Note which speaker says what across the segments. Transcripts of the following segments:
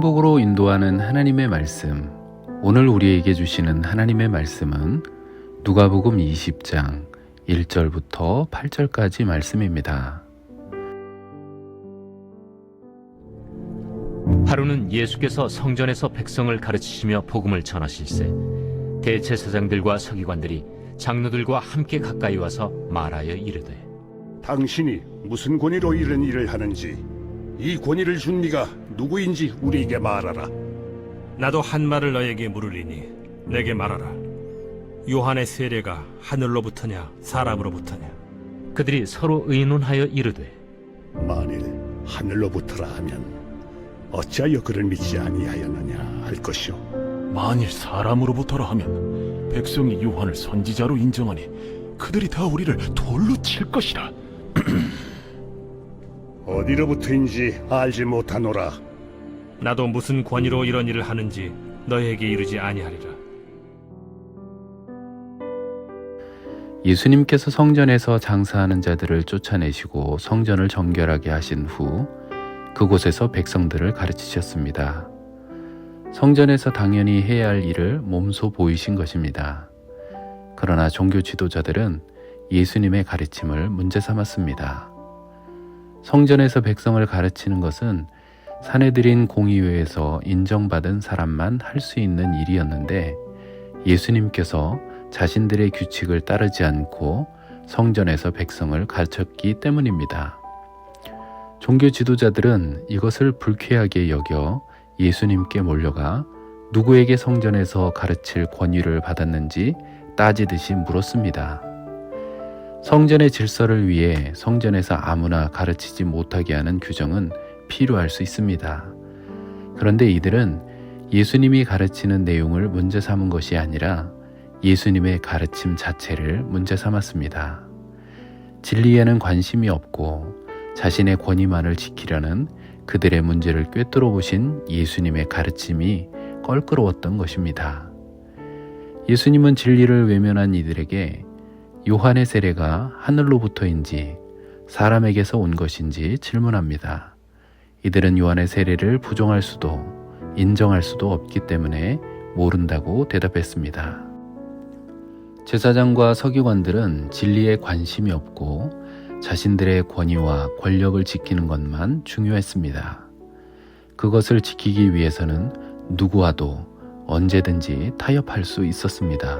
Speaker 1: 행복으로 인도하는 하나님의 말씀. 오늘 우리에게 주시는 하나님의 말씀은 누가복음 20장 1절부터 8절까지 말씀입니다.
Speaker 2: 하루는 예수께서 성전에서 백성을 가르치시며 복음을 전하실세 대제사장들과 서기관들이 장로들과 함께 가까이 와서 말하여 이르되,
Speaker 3: 당신이 무슨 권위로 이런 일을 하는지, 이 권위를 준 네가 누구인지 우리에게 말하라.
Speaker 4: 나도 한 말을 너에게 물으리니 내게 말하라. 요한의 세례가 하늘로부터냐 사람으로부터냐?
Speaker 2: 그들이 서로 의논하여 이르되,
Speaker 3: 만일 하늘로부터라 하면 어찌하여 그를 믿지 아니하였느냐 할 것이요,
Speaker 5: 만일 사람으로부터라 하면 백성이 요한을 선지자로 인정하니 그들이 다 우리를 돌로 칠 것이라.
Speaker 3: 어디로부터인지 알지 못하노라.
Speaker 4: 나도 무슨 권위로 이런 일을 하는지 너에게 이르지 아니하리라.
Speaker 1: 예수님께서 성전에서 장사하는 자들을 쫓아내시고 성전을 정결하게 하신 후 그곳에서 백성들을 가르치셨습니다. 성전에서 당연히 해야 할 일을 몸소 보이신 것입니다. 그러나 종교 지도자들은 예수님의 가르침을 문제 삼았습니다. 성전에서 백성을 가르치는 것은 사내들인 공의회에서 인정받은 사람만 할 수 있는 일이었는데, 예수님께서 자신들의 규칙을 따르지 않고 성전에서 백성을 가르쳤기 때문입니다. 종교 지도자들은 이것을 불쾌하게 여겨 예수님께 몰려가 누구에게 성전에서 가르칠 권위를 받았는지 따지듯이 물었습니다. 성전의 질서를 위해 성전에서 아무나 가르치지 못하게 하는 규정은 필요할 수 있습니다. 그런데 이들은 예수님이 가르치는 내용을 문제 삼은 것이 아니라 예수님의 가르침 자체를 문제 삼았습니다. 진리에는 관심이 없고 자신의 권위만을 지키려는 그들의 문제를 꿰뚫어 보신 예수님의 가르침이 껄끄러웠던 것입니다. 예수님은 진리를 외면한 이들에게 요한의 세례가 하늘로부터인지 사람에게서 온 것인지 질문합니다. 이들은 요한의 세례를 부정할 수도 인정할 수도 없기 때문에 모른다고 대답했습니다. 제사장과 서기관들은 진리에 관심이 없고 자신들의 권위와 권력을 지키는 것만 중요했습니다. 그것을 지키기 위해서는 누구와도 언제든지 타협할 수 있었습니다.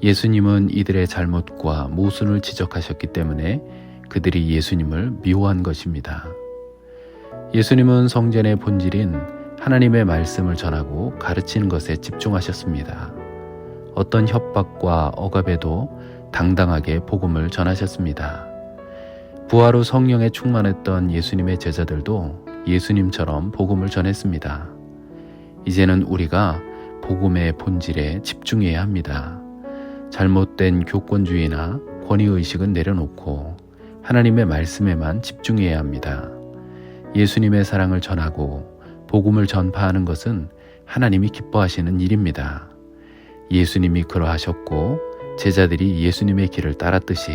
Speaker 1: 예수님은 이들의 잘못과 모순을 지적하셨기 때문에 그들이 예수님을 미워한 것입니다. 예수님은 성전의 본질인 하나님의 말씀을 전하고 가르치는 것에 집중하셨습니다. 어떤 협박과 억압에도 당당하게 복음을 전하셨습니다. 부활 후 성령에 충만했던 예수님의 제자들도 예수님처럼 복음을 전했습니다. 이제는 우리가 복음의 본질에 집중해야 합니다. 잘못된 교권주의나 권위의식은 내려놓고 하나님의 말씀에만 집중해야 합니다. 예수님의 사랑을 전하고 복음을 전파하는 것은 하나님이 기뻐하시는 일입니다. 예수님이 그러하셨고 제자들이 예수님의 길을 따랐듯이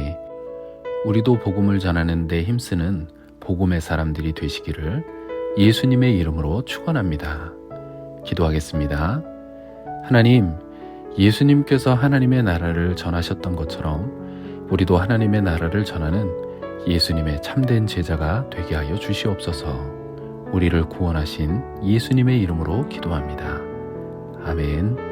Speaker 1: 우리도 복음을 전하는 데 힘쓰는 복음의 사람들이 되시기를 예수님의 이름으로 축원합니다. 기도하겠습니다. 하나님, 예수님께서 하나님의 나라를 전하셨던 것처럼 우리도 하나님의 나라를 전하는 예수님의 참된 제자가 되게 하여 주시옵소서. 우리를 구원하신 예수님의 이름으로 기도합니다. 아멘.